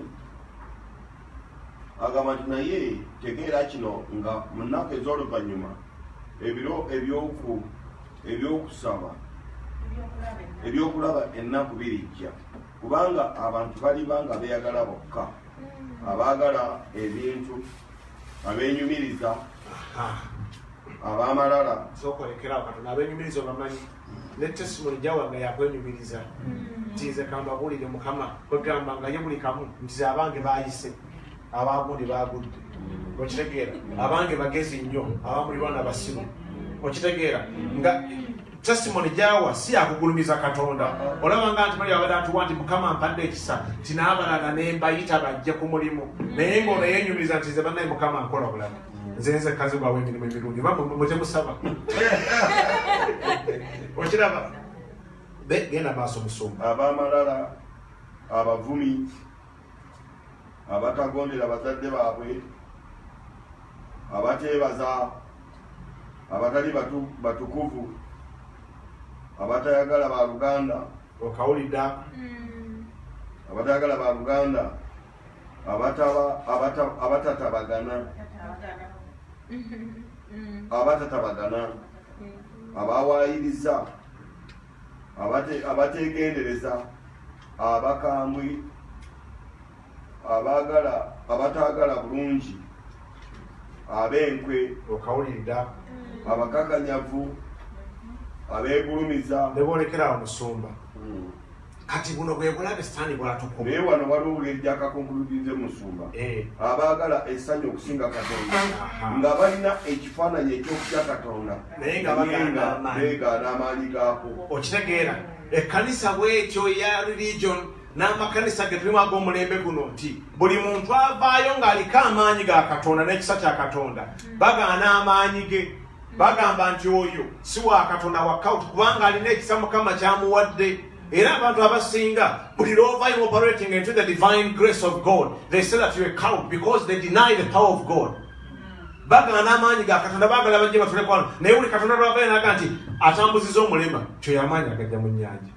agamba nti naye tegeera kino nga mu nnaku ez'oluvannyuma ebiro ebyokusaba ebyokulaba ennaku birijja kubanga abantu baliba nga beeyagala bokka abaagala ebintu abeenyumiriza ab'amalala sokolekerawo katonda abeenyumiriza obamanyi ne tesimoni gyawanga yakwenyumiriza nti nze kambabuulire mukama kwegamba nga ye buli kamu nti ze abange baayise abagundi bagudde okitegeera abange bagezi nnyo abamuli baana basiru okitegeera nga testimony jawa si akugulumiza Katonda olabanga nti bali abadde atuwa nti Mukama ampadde ekisa tinaabalala nembayita bajja ku mulimu naye ng'ono yenyumiriza nti nze bannaye Mukama nkola bulamu nze kazi bwawe emirimu emirungi oba mutemusaba okiraba genda maaso musumba abamalala abavumi abatagondera bazadde baabwe abateebaza abatali batukuvu abatayagala ba Luganda okawulidde abatayagala ba Luganda abatatabagana abawaayiriza abategendereza abakambwe abatagala bulungi abenkwe okawulidde abakakanyavu abeegulumiza nebolekerawo musumba kati buno bwe bulabe sitaani bwatukuba naye wano waliwo eryakakonkuludize musumba abaagala essanyu okusinga Katonda nga balina ekifaananyi ekyokutya Katonda naye nga beegaana amaanyi gaako okitegeera ekkanisa bwetyo ya religion n'amakanisa ge tulimu ag'omulembe guno nti buli muntu avaayo ng'aliko amaanyi ga Katonda n'ekisa kya Katonda bagaana amaanyi ge bagamba nti oyo si wa Katonda wakawuti kubanga alina ekisa Mukama kyamuwadde era abantu abasinga buli lwovaayo operating into the divine grace of God they say that you're a coward because they deny the power of God bagaana amaanyi ga Katonda baagala bajje batuleko wano naye buli Katonda lwavaayo naga nti atambuziza omulema kyo amaanyi agajja mu nnyanja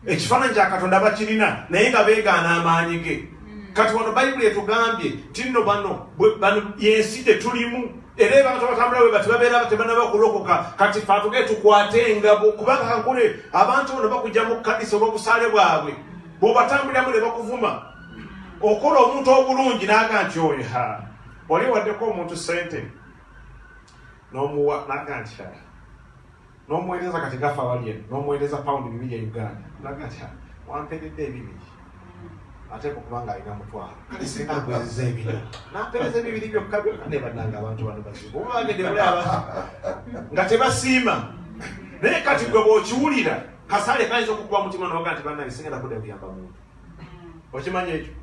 ekifaananyi kya Katonda bakirina naye nga beegaana amaanyi ge kati wano bayibuli etugambye ti nno bano yensi gye tulimu era abantu batambula bwe bati babeera tebanaba kulokoka kati fe atugee tukwate engabo kubanga kankule abantu bano bakujja mu kkanisa olw'obusaale bwabwe bw'obatambuliramu ne bakuvuma okola omuntu obulungi n'aga nti oyo wali waddeko omuntu sente n'omuwa n'aga nti n'omuweereza kati gafa wali eno n'omuweereza pawundi 2 ya Uganda n'aga nti wampeeredde 2 ateeka okubanga alina mutwalo kale singa agweziza ebiri n'ampeereza 2 byokka ne bannanga abantu bano bazibu oba bagende muli abantu nga tebasiima naye kati gwe bw'okiwulira kasaale kayinza okukuba mutima n'oga nti bannaye singenda kudda kuyamba muntu okimanyi ekyo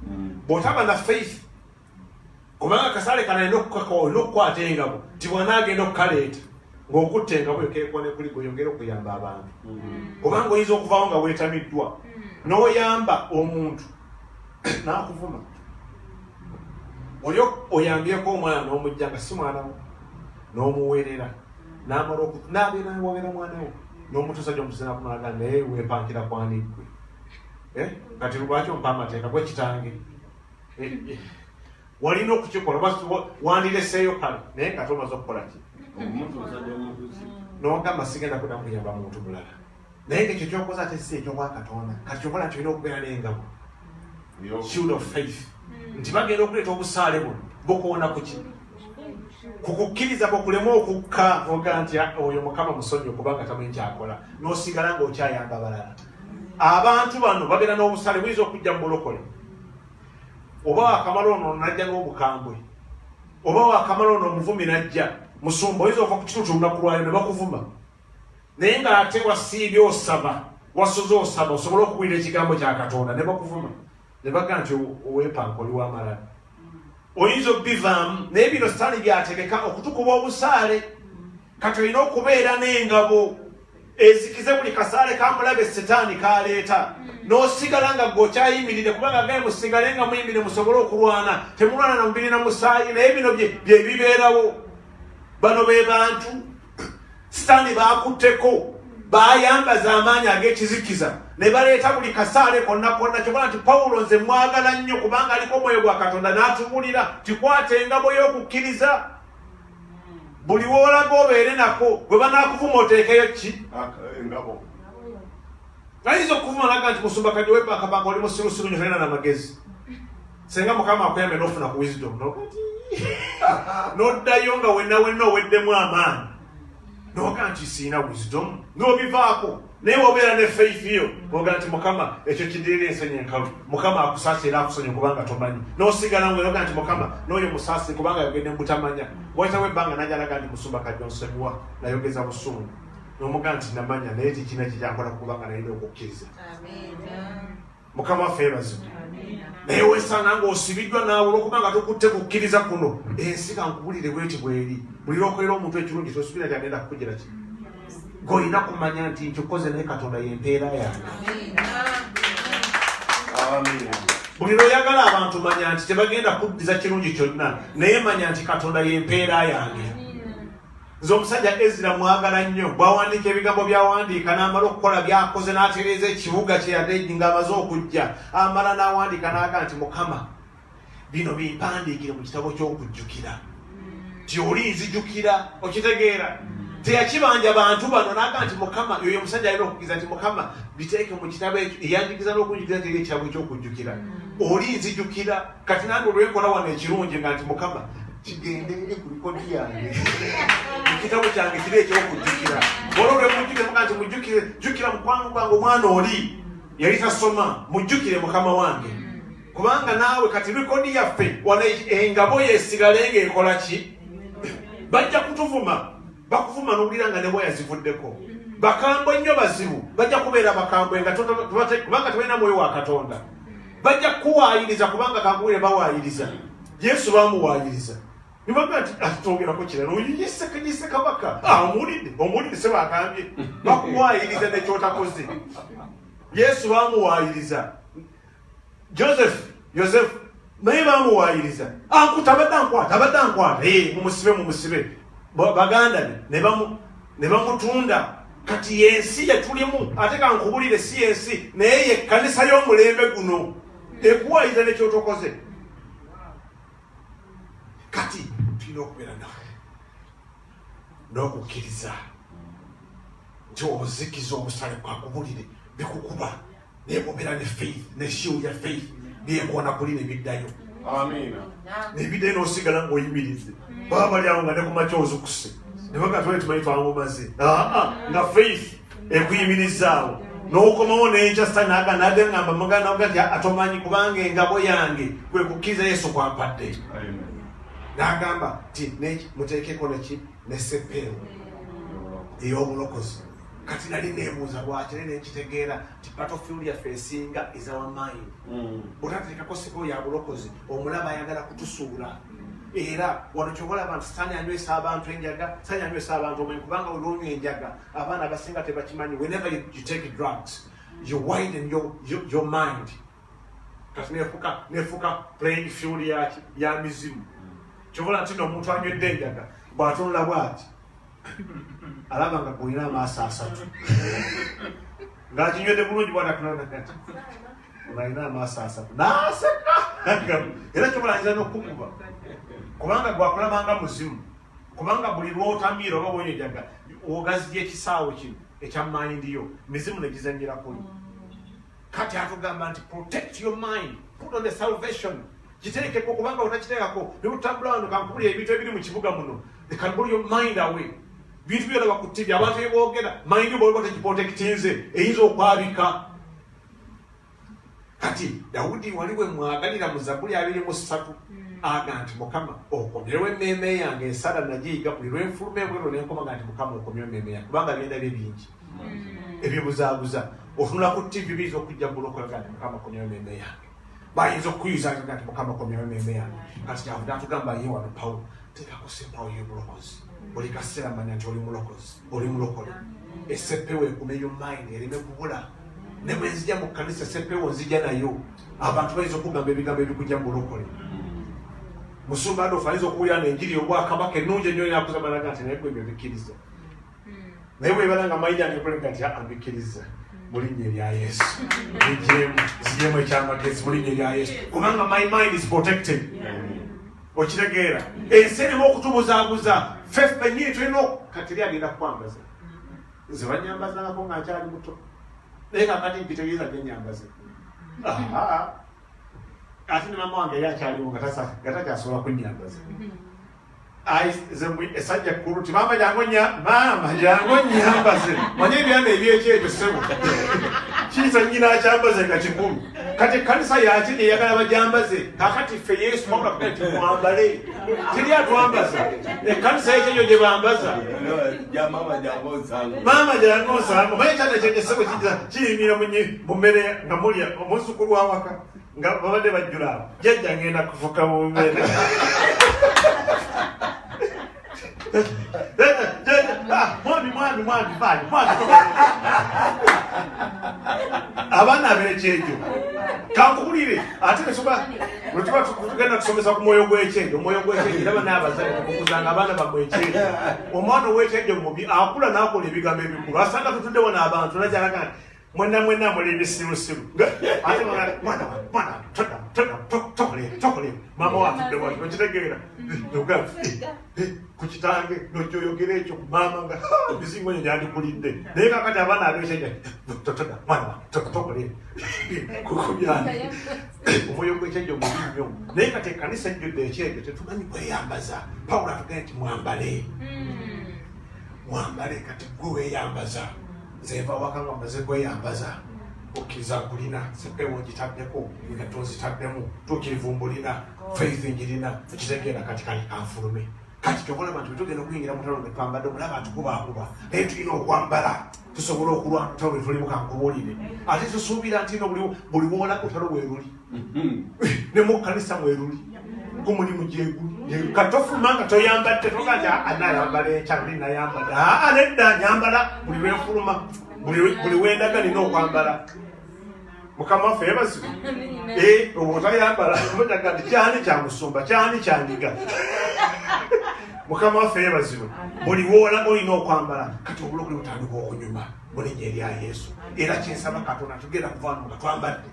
bw'otaba na faith kubanga kasaale kanalina okukwata engabo nti bw'anaagenda okukaleeta ng'okutta engabo ekeekone kuli gweyongera okuyamba abantu kubanga oyinza okuvaawo nga weetamiddwa n'oyamba omuntu n'akuvuma oli oyambyeko omwana n'omujja nga si mwana wo n'omuweerera n'amala n'abeera niwobeera mwana wo n'omutuusa gy'omutuusa nakumalaga naye weepankira kwaniggwe kati lwaki ompa amateeka gwekitange walina okukikola wandireseeyo kale naye nga tomaze okukola ki n'ogamba sigenda kudda kuyamba muntu mulala naye ngekyo kyokoza ate si ekyobwa Katonda kati kyokola nti olina okubeera n'engabo shield of faith nti bagenda okuleeta obusaale buno bukuwona kuki kukukkiriza kukulema okukka oga nti oyo Mukama musonyi okubanga tamanyi kyakola n'osigala ng'okyayamba balala abantu bano bagenda n'obusaale buyinza okujja mu bulokole oba wakamala ono najja n'obukambwe oba wakamala ono omuvumi najja musumba oyinza okuva ku kituutu olunaku lwayo ne bakuvuma naye ng'ate wasiibye osaba wasoze osaba osobole okuwulira ekigambo kya Katonda ne bakuvuma ne baga nti oweepanka oli w'amalala oyinza obbivaamu naye bino sitaani byategeka okutukuba obusaale kati olina okubeera n'engabo ezikize buli kasaale kamulabe setaani kaleeta n'osigala nga gweokyayimirire kubanga gaye musigale nga muyimire musobole okulwana temulwana na mubiri na musaayi naye bino bye bibeerawo bano be bantu sitaani baakutteko bayambaza amaanyi ag'ekizikiza ne baleeta buli kasaale konna konna kyokkola nti Pawulo nze mwagala nnyo kubanga aliko omwoyo gwa Katonda n'atubulira tikwata engabo y'okukkiriza buli woolaga obeere nako gwe banaakuvuma oteekeyo ki engabo ayinza okuvuma naga nti musumba kadi wepakabanga oli musirusiru nyo tolina n'amagezi senga Mukama akuyambe n'ofuna ku wisdom n'oddayo nga wenna oweddemu amaanyi n'oga nti siina wisdom n'obivaako naye obeera ne faith yo oga nti Mukama ekyo kidirira ensenyi enkalu Mukama akusaasa era akusonye kubanga tomanyi n'osigala ng'oga nti Mukama n'oyo musaasi kubanga yogedde mu butamanya wayitawo ebbanga najja alaga nti musumba kajja onsonyiwa nayogeza busungu n'omugamba nti namanya naye tikina kikyankola kubanga nalina okukkiriza. Mukama waffe yeebazibwe. Naye weesanga ng'osibiddwa naawe olwokubanga tokutte kukkiriza kuno, ensi kankubulire bweti bweri. Buli lwokolera omuntu ekirungi tosubira kyagenda kukugira ki. Ng'olina kumanya nti nkikoze naye Katonda y'empeera yange. Buli lw'oyagala abantu manya nti tebagenda kuddiza kirungi kyonna, naye manya nti Katonda y'empeera yange. Nze omusajja Ezra mwagala nnyo, bw'awandiika ebigambo by'awandiika n'amala okukola by'akoze n'atereeza ekibuga kye yadde ng'amaze okujja, amala n'awandiika n'aga nti Mukama bino bimpandiikire mu kitabo ky'okujjukira. Ti oli nzijjukira, okitegeera? Teyakibanja bantu bano n'aga nti Mukama, yoyo omusajja alina okukkiriza nti Mukama biteeke mu kitabo ekyo, eyandikiza n'okunjukira teri ekitabo eky'okujjukira. Oli nzijjukira, kati nange olwenkola wano ekirungi nga nti Mukama kigendere ku likodi yange. Ekitabo kyange kiri eky'okujjukira. Olwo lwe mujjukire muga nti mujjukire, jjukira mukwano gwange omwana oli yali tasoma, mujjukire Mukama wange. Kubanga naawe kati likodi yaffe wano engabo yeesigale ng'ekola ki? Bajja kutuvuma. Bakuvuma n'owulira nga ne bwe yazivuddeko. Bakambwe nnyo bazibu, bajja kubeera bakambwe nga kubanga tebalina mwoyo wa Katonda. Bajja kuwaayiriza kubanga kankubulire bawaayiriza. Yesu bamuwaayiriza. Nibaga nti atongerako kirala oyise kabaka. Omuwulidde se bakambye. Bakuwaayiriza nekyotakoze. Yesu bamuwaayiriza. Yosefu naye bamuwaayiriza. Tabadde ankwata. Mumusibe. Baganda ne bamutunda. Kati yensi yetulimu ate kankubulire si yensi naye y'ekkanisa y'omulembe guno ekuwaayiriza nekyotokoze. Kati tulina okubeera nawe n'okukkiriza nti obuzikiza omusale gwakubulire bikukuba neegombera ne faith ne shield ya faith byekona kuli nebiddayo. Amina. Nebiddayo n'osigala ng'oyimiridde baba bali awo nga ne kumakya ozukuse ne baga tuwali tumanyi twamumaze nga faith ekuyimirizaawo n'okomawo n'enkya sitaani n'agamba muganda waga nti atomanyi kubanga engabo yange kwe kukkiriza Yesu kwampadde. N'agamba nti muteekeko ne seppeewo ey'obulokozi. Kati nali neebuuza lwaki nekitegeera nti battlefield yaffe esinga is our mind. Bw'otateekako seppeewo ya bulokozi omulaba ayagala kutusuula. Era wano kyobalaba nti sitaani anywesa abantu enjaga, sitaani anywesa abantu omwenyi kubanga olwonywa enjaga abaana abasinga tebakimanyi. Whenever you take drugs you widen your mind. Kati nefuka playing field ya mizimu. Kyobola nti n'omuntu anywedde enjaga bw'atunula bw'ati alaba nga gwolina amaaso asatu ng'akinywedde bulungi bw'atatunula kati ng'alina amaaso asatu n'aseka. Era kyobolanyiza n'okukuba kubanga gwakulabanga muzimu, kubanga buli lw'otamiira oba bw'onywa enjaga ogazija ekisaawe kino ekya mayindi yo mizimu ne gizanyirako. Kati atugamba nti protect your mind, put on the salvation. Kiteekeko kubanga otakiteekako ne butambula wano kankubulira ebintu ebiri mu kibuga muno. They can blow your mind away. Bintu byolaba ku TV abantu ebyoboogera mind bw'oba tekiprotektinze eyinza okwabika. Kati Dawudi wali we mwagalira mu Zabbuli 23 aga nti Mukama okomyewo emmeeme yange ensala nagiyiga buli lw'enfuluma ebwero n'enkoma nga nti Mukama okomyewo emmeeme yange kubanga byenda bye bingi ebyebuzaabuza. Otunula ku TV biyinza okujja bulokola nti Mukama okomyewo emmeeme yange. Bayinza okuyuza nti Mukama okomyewo emmeeme yange. Kati kyavudde atugamba ye wano Pawulo teekako seppeewo y'obulokozi. Buli kaseera manya nti oli mulokozi, oli mulokole. Eseppeewo ekume yo mind ereme kubula. Ne bwe nzija mu kkanisa eseppeewo nzija nayo. Abantu bayinza okugamba ebigambo ebikujja mu bulokole. Musumba Adolfu ayinza okuwulira n'enjiri y'obwakabaka ennungi ennyo yakugamba naga nti naye ebyo bikkiriza. Naye bw'ebeera nga mayindi yange kulega nti ambikkiriza mu linnya erya Yesu. Nzijemu ekyamagezi mu linnya erya Yesu. Kubanga my mind is protected. Okitegeera ensi erimu okutubuzaabuza faith bennyini tulina kateri agenda kukwambaza. Nze banyambazangako nga nkyali muto naye kakati mpitegeeza genyambaze. Ate ne mama wange yali akyaliwo nga takyasobola kunnyambaza. Esajja kkulu ti maama jangu nnyambaze. Manye ebyanda ebyekyo ebyo ssebo. Kiza nyina akyambaze nga kikulu. Kati kanisa yakiri eyagala bajambaze. Kakati ffe Yesu mwaka kati mwambale. Tiri atwambaza. Kanisa ekyo gye bambaza. Mama jangosango. Maye kyana kyekesebo kiyimira mu mmere nga mulya omuzukulu wawaka. Nga babadde bajjula. Jjajja ngenda kufuka mu mmere. Mwami, abana ab'ekyejo kankubulire ate nesobola lwetuba tugenda kusomesa ku mwoyo gw'ekyejo era n'abazadde tukukuzanga abaana bagwe ekyejo omwana ow'ekyejo mubi akula n'akola ebigambo ebikulu asanga tutuddewo n'abantu nakyalaga nti mwenna muli ebisirusiru ate mwana tokolera mama watudde wati okitegeera ku kitange nokyoyogera ekyo ku maama nga ebisingo nyo gyandikulidde naye kakati abaana ab'ekyejo mwana tokolera kukubyani omwoyo gw'ekyejo mubi nnyo naye kati ekkanisa ejjudde ekyejo tetumanyi kweyambaza pawulo atugenda nti mwambale kati gwe weeyambaza nzeva waka nga mmaze kweyambaza okkiriza kulina sepewo ngitaddeko engatto nzitaddemu tukirivumbulina faith ngirina ekitegeera kati kali kanfulume kati kyokolaba nti betugenda okuyingira mutalo ne twambadde omulaba atukubaakuba naye tulina okwambala tusobole okulwa lutalo lwe tulimu kankubuulire ate tusuubira nti no buli wola olutalo bweruli ne mu kkanisa mweruli gumulimu gyeguli katofuma nga toyambadde togaja anayambala ekyali nayambadde nedda nyambala buli lwenfuluma buli wendaga nina okwambala mukama waffe yebazibwe obwotayambala ojaga nti kyani kyamusumba kyani kyanyiga mukama waffe yebazibwe buli wola olina okwambala kati obulokuli butandika okunyuma mulinnya erya Yesu era kyensaba Katonda tugenda kuvaano nga twambadde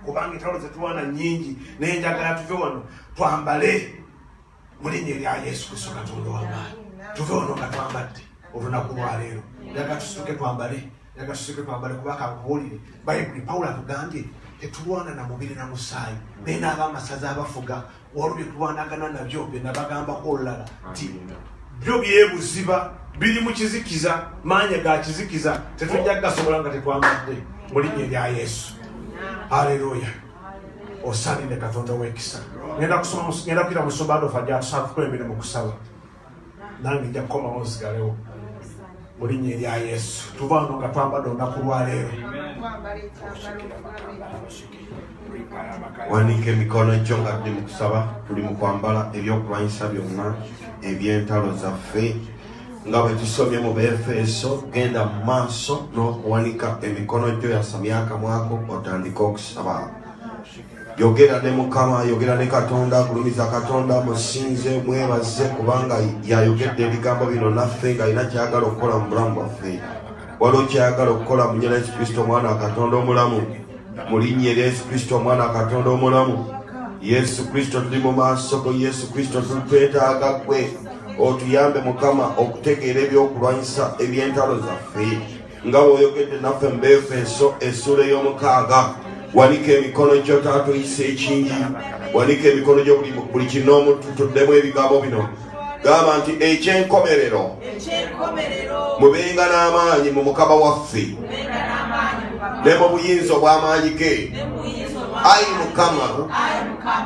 kubanga entalo zetuwana nyingi naye njagala tuve wano twambale mulinnya erya Yesu Kristo Katonda w'amaanyi tuve wano nga twambadde olunaku lwaleero njagala tusituke twambale kuba kankubuulire bayibuli Pawulo atugambye tetulwana na mubiri na musaayi naye n'abamasaza abafuga waliwo bye tulwanagana nabyo bye nabagambako olulala nti byo byebuziba biri mu kizikiza maanya ga kizikiza tetujja gasobola nga tetwambadde mulinnya erya Yesu. Haleluya. Osalinde Katonda w'ekisa. Ngenda kuyita mu ssomero fajja tusaba tukwemere mu kusaba. Nange nja kukomawo nsigalewo. Mulinnya erya Yesu. Tuva wano nga twambadde olunaku lwaleero. Wanike emikono gyo nga tuli mu kusaba, tuli mu kwambala ebyokulwanyisa byonna eby'entalo zaffe nga bwe tusomye mu Befeso. Genda mu maaso n'okuwanika emikono gyo, yasamya akamwa ko otandika okusaba. Yogera ne Mukama, yogera ne Katonda, gulumiza Katonda, musinze, mwebaze kubanga yayogedde ebigambo bino naffe ng'alina kyagala okukola mu bulamu bwaffe. Waliwo kyagala okukola mu Yesu Kristo omwana wa Katonda omulamu. Mu linnya erya Yesu Kristo omwana wa Katonda omulamu. Yesu Kristo tuli mu maaso go, Yesu Kristo twetaaga gwe otuyambe Mukama okutegeera ebyokulwanyisa eby'entalo zaffe nga bw'oyogedde naffe mu Befeso essula ey'omukaaga. Wanika emikono gyo Taata oyise ekingi, wanika emikono gyo buli kinoomu tutuddemu ebigambo bino. Gamba nti ekyenkomerero mubenga n'amaanyi mu Mukama waffe ne mu buyinza obw'amaanyi ge. Ayi Mukama,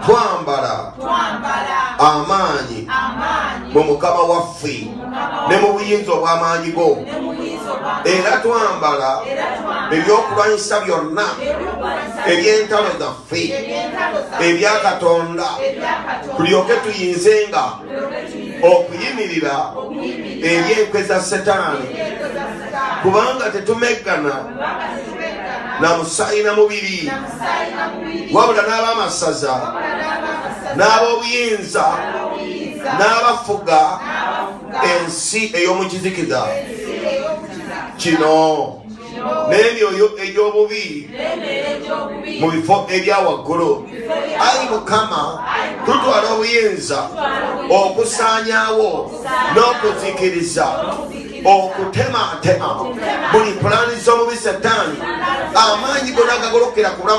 twambala amaanyi mu Mukama waffe ne mu buyinza obw'amaanyi go, era twambala ebyokulwanyisa byonna eby'entalo zaffe ebya Katonda, tulyoke tuyinzenga okuyimirira eri enkwe za Setaani, kubanga tetumeggana na musaayi na mubiri wabula n'ab'amasaza n'ab'obuyinza n'abafuga ensi ey'omu kizikiza kino n'emyoyo egy'obubi mu bifo ebya waggulu. Ayi Mukama, tutwala obuyinza okusaanyaawo n'okuzikiriza okutematema buli pulaani z'omubi Setaani, amaanyi gonna agagolokera ku bulamu